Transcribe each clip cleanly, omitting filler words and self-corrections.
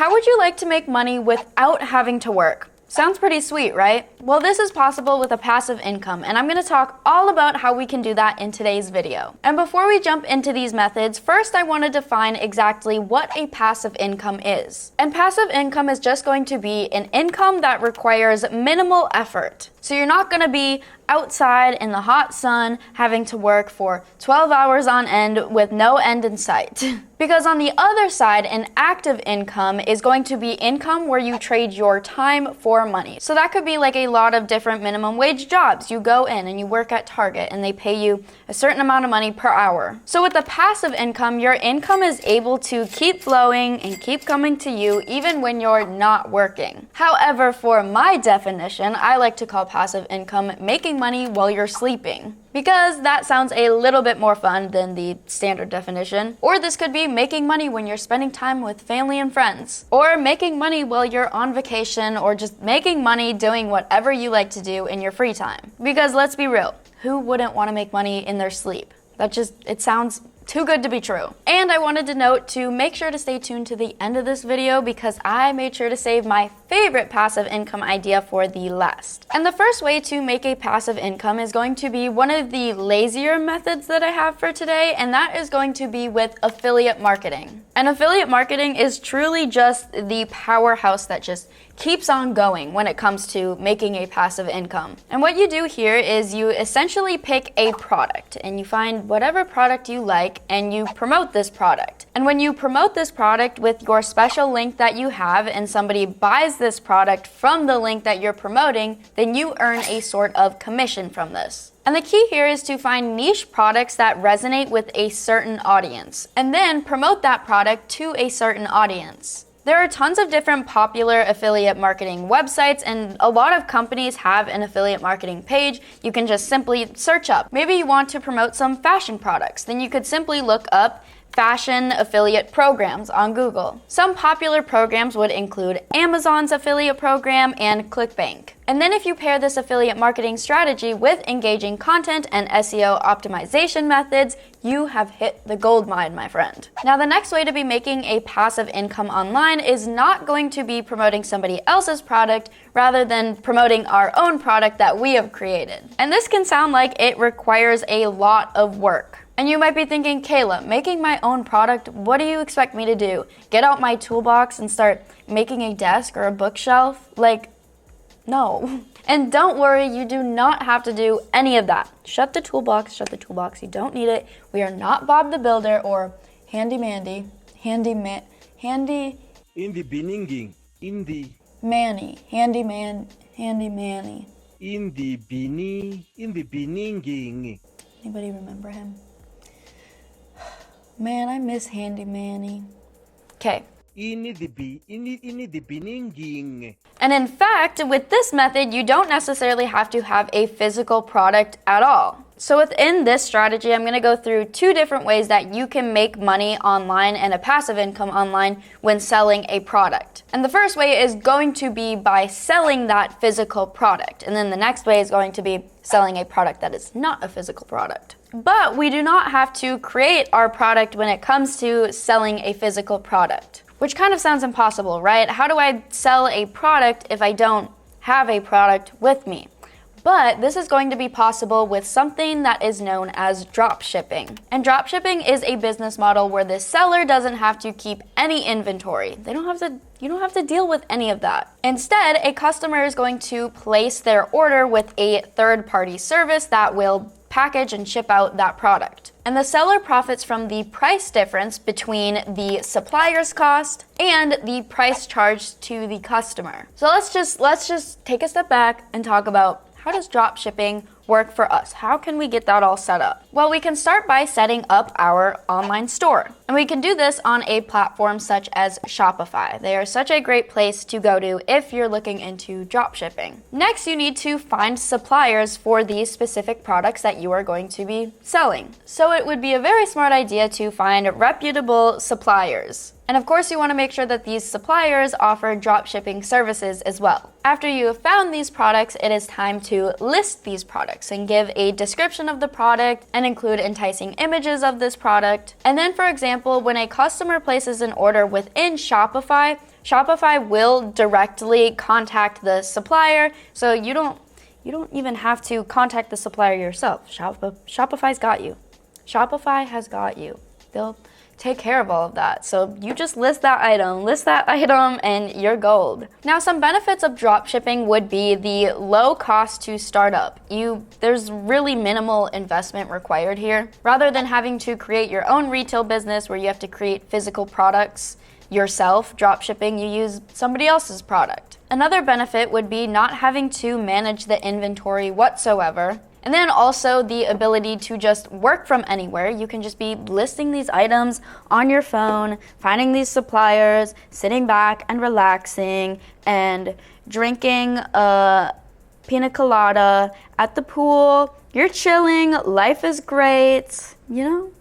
How would you like to make money without having to work? Sounds pretty sweet, right? Well, this is possible with a passive income, and I'm going to talk all about how we can do that in today's video. And before we jump into these methods, first I want to define exactly what a passive income is. And passive income is just going to be an income that requires minimal effort. So you're not going to be outside in the hot sun having to work for 12 hours on end with no end in sight. Because on the other side, an active income is going to be income where you trade your time for money. So that could be like a lot of different minimum wage jobs. You go in and you work at Target and they pay you a certain amount of money per hour. So with the passive income, your income is able to keep flowing and keep coming to you even when you're not working. However, for my definition, I like to call passive income making money while you're sleeping, because that sounds a little bit more fun than the standard definition. Or this could be making money when you're spending time with family and friends, or making money while you're on vacation, or just making money doing whatever you like to do in your free time. Because let's be real, who wouldn't want to make money in their sleep? It sounds too good to be true. And I wanted to note to make sure to stay tuned to the end of this video because I made sure to save my favorite passive income idea for the last. And the first way to make a passive income is going to be one of the lazier methods that I have for today, and that is going to be with affiliate marketing. And affiliate marketing is truly just the powerhouse that just keeps on going when it comes to making a passive income. And what you do here is you essentially pick a product and you find whatever product you like and you promote this product. And when you promote this product with your special link that you have and somebody buys this product from the link that you're promoting, then you earn a sort of commission from this. And the key here is to find niche products that resonate with a certain audience and then promote that product to a certain audience. There are tons of different popular affiliate marketing websites, and a lot of companies have an affiliate marketing page you can just simply search up. Maybe you want to promote some fashion products, then you could simply look up fashion affiliate programs on Google. Some popular programs would include Amazon's affiliate program and ClickBank. And then if you pair this affiliate marketing strategy with engaging content and SEO optimization methods, you have hit the gold mine, my friend. Now, the next way to be making a passive income online is not going to be promoting somebody else's product rather than promoting our own product that we have created. And this can sound like it requires a lot of work. And you might be thinking, Kayla, making my own product, what do you expect me to do? Get out my toolbox and start making a desk or a bookshelf? No. And don't worry, you do not have to do any of that. Shut the toolbox, you don't need it. We are not Bob the Builder or Handy Mandy. Handy Manny. Anybody remember him? Man, I miss Handy Manny. Okay. And in fact, with this method, you don't necessarily have to have a physical product at all. So within this strategy, I'm going to go through two different ways that you can make money online and a passive income online when selling a product. And the first way is going to be by selling that physical product. And then the next way is going to be selling a product that is not a physical product. But we do not have to create our product when it comes to selling a physical product, which kind of sounds impossible, right? How do I sell a product if I don't have a product with me? But this is going to be possible with something that is known as drop shipping. And drop shipping is a business model where the seller doesn't have to keep any inventory. You don't have to deal with any of that. Instead, a customer is going to place their order with a third-party service that will package and ship out that product. And the seller profits from the price difference between the supplier's cost and the price charged to the customer. So let's just take a step back and talk about how does drop shipping work for us? How can we get that all set up? Well, we can start by setting up our online store. And we can do this on a platform such as Shopify. They are such a great place to go to if you're looking into drop shipping. Next, you need to find suppliers for these specific products that you are going to be selling. So it would be a very smart idea to find reputable suppliers. And of course, you want to make sure that these suppliers offer drop shipping services as well. After you have found these products, it is time to list these products and give a description of the product and and include enticing images of this product. And then, for example, when a customer places an order within Shopify, Shopify will directly contact the supplier, so you don't even have to contact the supplier yourself. Shopify's got you. Shopify has got you. They'll take care of all of that. So you just list that item, and you're gold. Now, some benefits of dropshipping would be the low cost to start up. There's really minimal investment required here. Rather than having to create your own retail business where you have to create physical products yourself, dropshipping, you use somebody else's product. Another benefit would be not having to manage the inventory whatsoever. And then also the ability to just work from anywhere. You can just be listing these items on your phone, finding these suppliers, sitting back and relaxing, and drinking a pina colada at the pool. You're chilling, life is great, you know?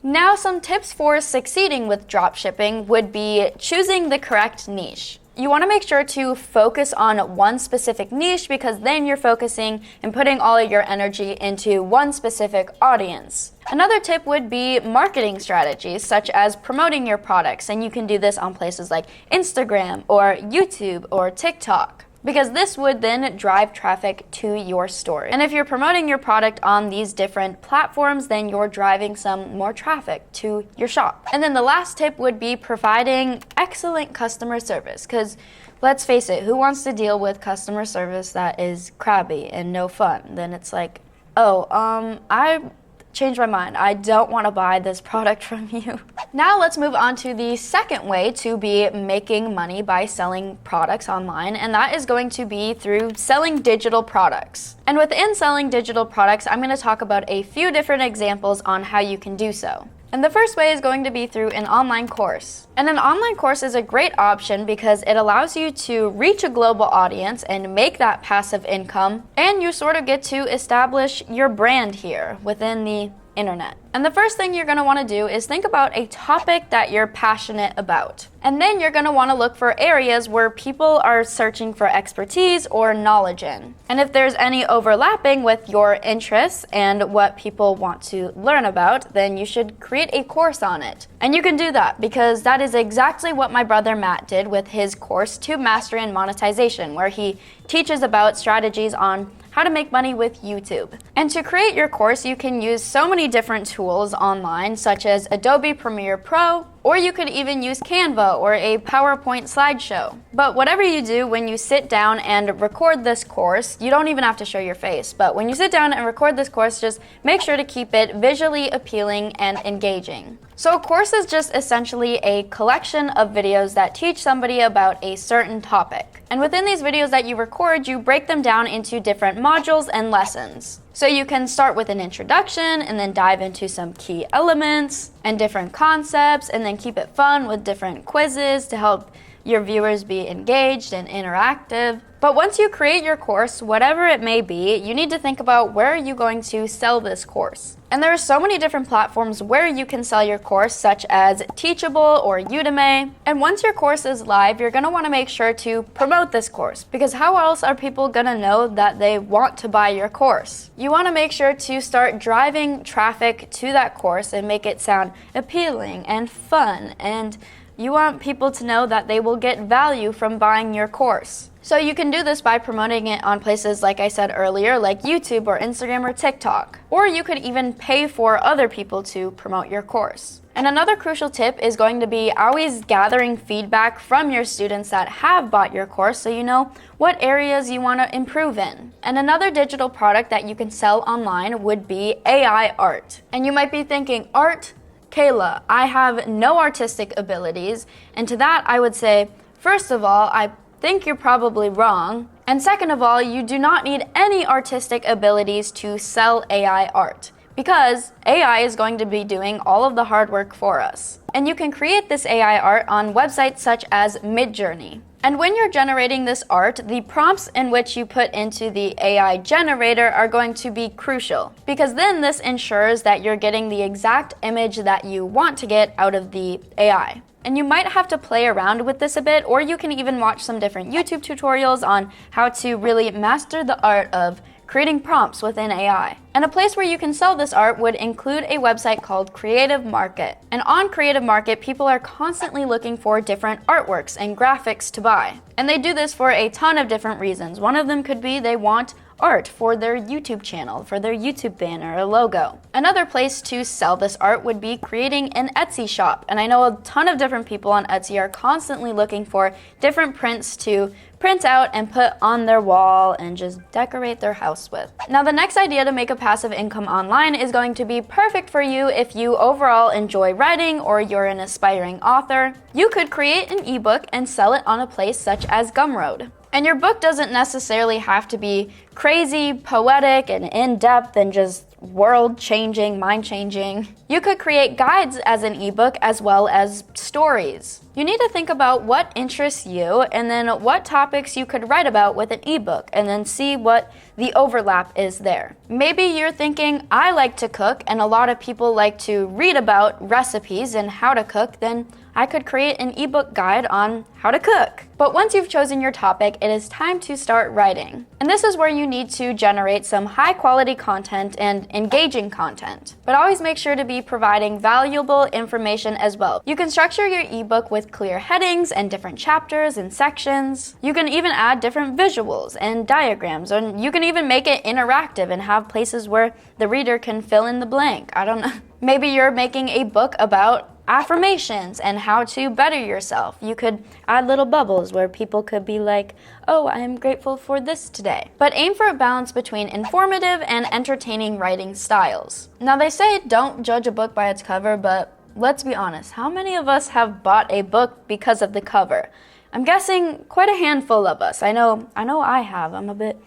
Now, some tips for succeeding with dropshipping would be choosing the correct niche. You want to make sure to focus on one specific niche, because then you're focusing and putting all of your energy into one specific audience. Another tip would be marketing strategies, such as promoting your products, and you can do this on places like Instagram or YouTube or TikTok, because this would then drive traffic to your store. And if you're promoting your product on these different platforms, then you're driving some more traffic to your shop. And then the last tip would be providing excellent customer service, because let's face it, who wants to deal with customer service that is crabby and no fun? Then it's like, I changed my mind. I don't want to buy this product from you. Now let's move on to the second way to be making money by selling products online, and that is going to be through selling digital products. And within selling digital products, I'm going to talk about a few different examples on how you can do so. And the first way is going to be through an online course. And an online course is a great option because it allows you to reach a global audience and make that passive income, and you sort of get to establish your brand here within the internet. And the first thing you're going to want to do is think about a topic that you're passionate about. And then you're going to want to look for areas where people are searching for expertise or knowledge in. And if there's any overlapping with your interests and what people want to learn about, then you should create a course on it. And you can do that because that is exactly what my brother Matt did with his course, Tube Mastery and Monetization, where he teaches about strategies on how to make money with YouTube. And to create your course, you can use so many different tools online, such as Adobe Premiere Pro, or you could even use Canva or a PowerPoint slideshow. But whatever you do, when you sit down and record this course, you don't even have to show your face, but when you sit down and record this course, just make sure to keep it visually appealing and engaging. So a course is just essentially a collection of videos that teach somebody about a certain topic. And within these videos that you record, you break them down into different modules and lessons. So you can start with an introduction and then dive into some key elements and different concepts, and then keep it fun with different quizzes to help your viewers be engaged and interactive. But once you create your course, whatever it may be, you need to think about where are you going to sell this course. And there are so many different platforms where you can sell your course, such as Teachable or Udemy. And once your course is live, you're going to want to make sure to promote this course, because how else are people going to know that they want to buy your course? You want to make sure to start driving traffic to that course and make it sound appealing and fun, and you want people to know that they will get value from buying your course. So you can do this by promoting it on places, like I said earlier, like YouTube or Instagram or TikTok. Or you could even pay for other people to promote your course. And another crucial tip is going to be always gathering feedback from your students that have bought your course, so you know what areas you want to improve in. And another digital product that you can sell online would be AI art. And you might be thinking, art? Kayla, I have no artistic abilities. And to that, I would say, first of all, I think you're probably wrong. And second of all, you do not need any artistic abilities to sell AI art, because AI is going to be doing all of the hard work for us. And you can create this AI art on websites such as Midjourney. And when you're generating this art, the prompts in which you put into the AI generator are going to be crucial, because then this ensures that you're getting the exact image that you want to get out of the AI. And you might have to play around with this a bit, or you can even watch some different YouTube tutorials on how to really master the art of creating prompts within AI. And a place where you can sell this art would include a website called Creative Market. And on Creative Market, people are constantly looking for different artworks and graphics to buy. And they do this for a ton of different reasons. One of them could be they want art for their YouTube channel, for their YouTube banner or logo. Another place to sell this art would be creating an Etsy shop. And I know a ton of different people on Etsy are constantly looking for different prints to print out and put on their wall and just decorate their house with. Now, the next idea to make a passive income online is going to be perfect for you if you overall enjoy writing or you're an aspiring author. You could create an ebook and sell it on a place such as Gumroad. And your book doesn't necessarily have to be crazy, poetic, and in-depth and just world-changing, mind-changing. You could create guides as an ebook as well as stories. You need to think about what interests you and then what topics you could write about with an ebook and then see what the overlap is there. Maybe you're thinking, I like to cook and a lot of people like to read about recipes and how to cook, then I could create an ebook guide on how to cook. But once you've chosen your topic, it is time to start writing. And this is where you need to generate some high quality content and engaging content. But always make sure to be providing valuable information as well. You can structure your ebook with clear headings and different chapters and sections. You can even add different visuals and diagrams, and you can even make it interactive and have places where the reader can fill in the blank. I don't know. Maybe you're making a book about affirmations and how to better yourself. You could add little bubbles where people could be like, oh, I'm grateful for this today. But aim for a balance between informative and entertaining writing styles. Now, they say don't judge a book by its cover, but let's be honest, how many of us have bought a book because of the cover? I'm guessing quite a handful of us. I know I have. I'm a bit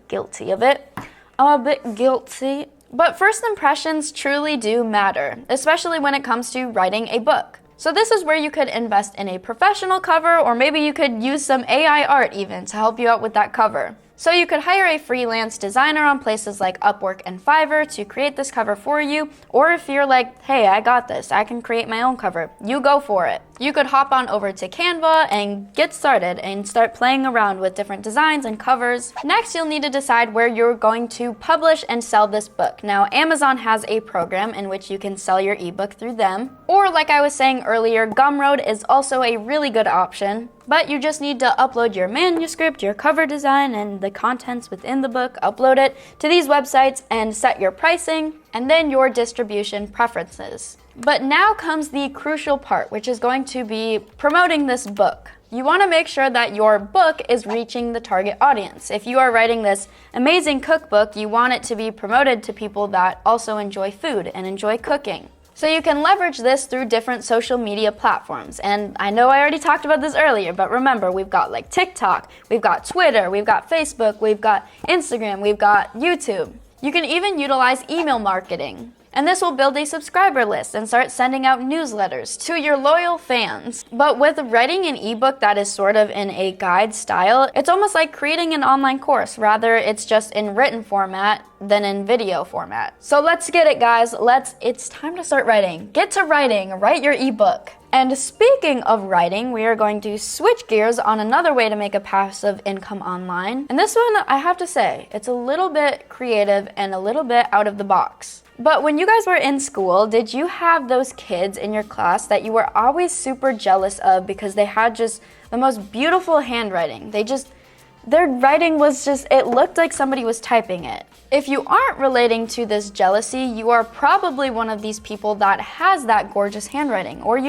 guilty of it. I'm a bit guilty. But first impressions truly do matter, especially when it comes to writing a book. So this is where you could invest in a professional cover, or maybe you could use some AI art even to help you out with that cover. So you could hire a freelance designer on places like Upwork and Fiverr to create this cover for you, or if you're like, hey, I got this, I can create my own cover, you go for it. You could hop on over to Canva and get started and start playing around with different designs and covers. Next, you'll need to decide where you're going to publish and sell this book. Now, Amazon has a program in which you can sell your ebook through them. Or like I was saying earlier, Gumroad is also a really good option. But you just need to upload your manuscript, your cover design, and the contents within the book, upload it to these websites and set your pricing, and then your distribution preferences. But now comes the crucial part, which is going to be promoting this book. You want to make sure that your book is reaching the target audience. If you are writing this amazing cookbook, you want it to be promoted to people that also enjoy food and enjoy cooking. So you can leverage this through different social media platforms. And I know I already talked about this earlier, but remember, we've got like TikTok, we've got Twitter, we've got Facebook, we've got Instagram, we've got YouTube. You can even utilize email marketing. And this will build a subscriber list and start sending out newsletters to your loyal fans. But with writing an ebook that is sort of in a guide style, it's almost like creating an online course. Rather, it's just in written format than in video format. So let's get it, guys. It's time to start writing. Get to writing, write your ebook. And speaking of writing, we are going to switch gears on another way to make a passive income online. And this one, I have to say, it's a little bit creative and a little bit out of the box. But when you guys were in school, did you have those kids in your class that you were always super jealous of because they had just the most beautiful handwriting? Their writing was just, it looked like somebody was typing it. If you aren't relating to this jealousy, you are probably one of these people that has that gorgeous handwriting, or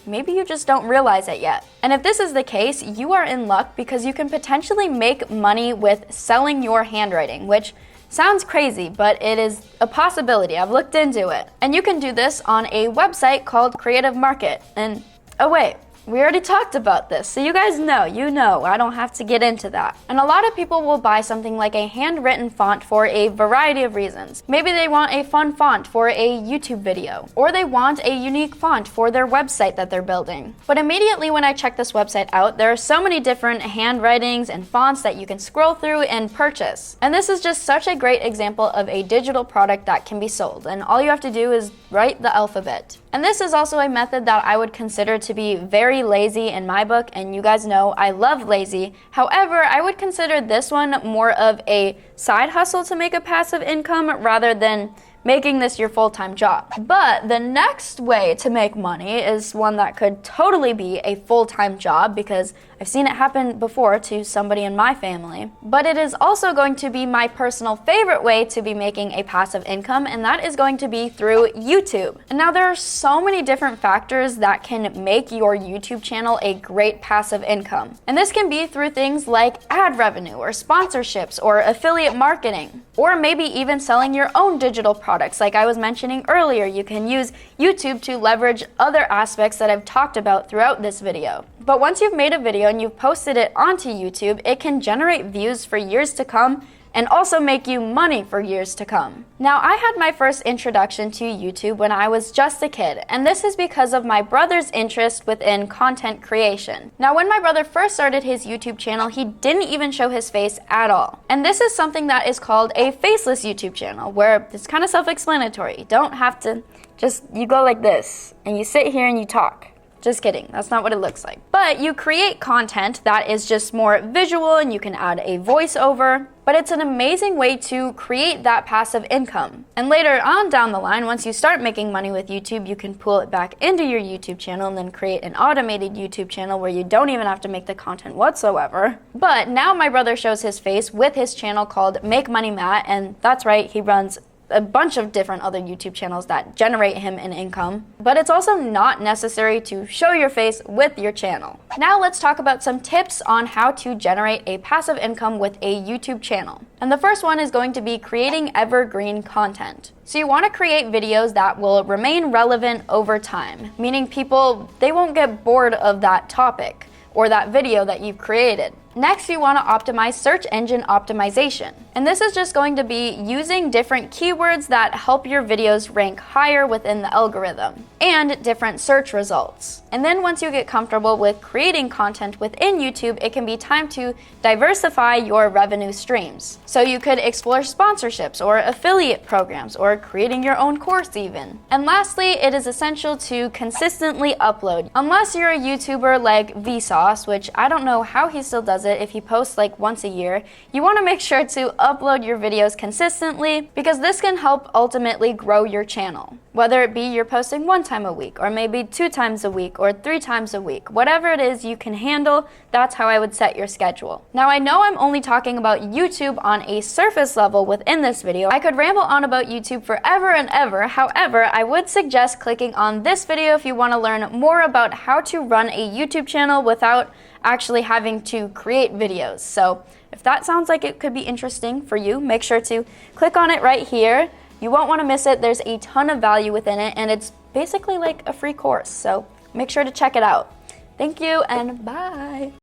maybe you just don't realize it yet. And if this is the case, you are in luck because you can potentially make money with selling your handwriting, which sounds crazy, but it is a possibility. I've looked into it. And you can do this on a website called Creative Market. And, oh wait, we already talked about this, so you guys know, I don't have to get into that. And a lot of people will buy something like a handwritten font for a variety of reasons. Maybe they want a fun font for a YouTube video, or they want a unique font for their website that they're building. But immediately when I check this website out, there are so many different handwritings and fonts that you can scroll through and purchase. And this is just such a great example of a digital product that can be sold, and all you have to do is write the alphabet. And this is also a method that I would consider to be very lazy in my book, and you guys know I love lazy. However, I would consider this one more of a side hustle to make a passive income rather than making this your full-time job. But the next way to make money is one that could totally be a full-time job, because I've seen it happen before to somebody in my family. But it is also going to be my personal favorite way to be making a passive income, and that is going to be through YouTube. And now there are so many different factors that can make your YouTube channel a great passive income. And this can be through things like ad revenue or sponsorships or affiliate marketing, or maybe even selling your own digital products. Like I was mentioning earlier, you can use YouTube to leverage other aspects that I've talked about throughout this video. But once you've made a video and you've posted it onto YouTube, it can generate views for years to come and also make you money for years to come. Now, I had my first introduction to YouTube when I was just a kid, and this is because of my brother's interest within content creation. Now, when my brother first started his YouTube channel, he didn't even show his face at all. And this is something that is called a faceless YouTube channel, where it's kind of self-explanatory. You don't have to you go like this, and you sit here and you talk. Just kidding, that's not what it looks like. But you create content that is just more visual, and you can add a voiceover. But it's an amazing way to create that passive income. And later on down the line, once you start making money with YouTube, you can pull it back into your YouTube channel and then create an automated YouTube channel where you don't even have to make the content whatsoever. But now my brother shows his face with his channel called Make Money Matt, and that's right, he runs a bunch of different other YouTube channels that generate him an income. But it's also not necessary to show your face with your channel. Now let's talk about some tips on how to generate a passive income with a YouTube channel. And the first one is going to be creating evergreen content. So you want to create videos that will remain relevant over time, meaning people, they won't get bored of that topic or that video that you've created. Next, you want to optimize search engine optimization. And this is just going to be using different keywords that help your videos rank higher within the algorithm and different search results. And then once you get comfortable with creating content within YouTube, it can be time to diversify your revenue streams. So you could explore sponsorships or affiliate programs or creating your own course even. And lastly, it is essential to consistently upload. Unless you're a YouTuber like Vsauce, which I don't know how he still does it if he posts like once a year, you want to make sure to upload your videos consistently, because this can help ultimately grow your channel. Whether it be you're posting 1 time a week, or maybe 2 times a week, or 3 times a week, whatever it is you can handle, that's how I would set your schedule. Now I know I'm only talking about YouTube on a surface level within this video. I could ramble on about YouTube forever and ever. However, I would suggest clicking on this video if you want to learn more about how to run a YouTube channel without actually having to create videos. So if that sounds like it could be interesting for you, make sure to click on it right here. You won't want to miss it. There's a ton of value within it, and it's basically like a free course. So make sure to check it out. Thank you, and bye.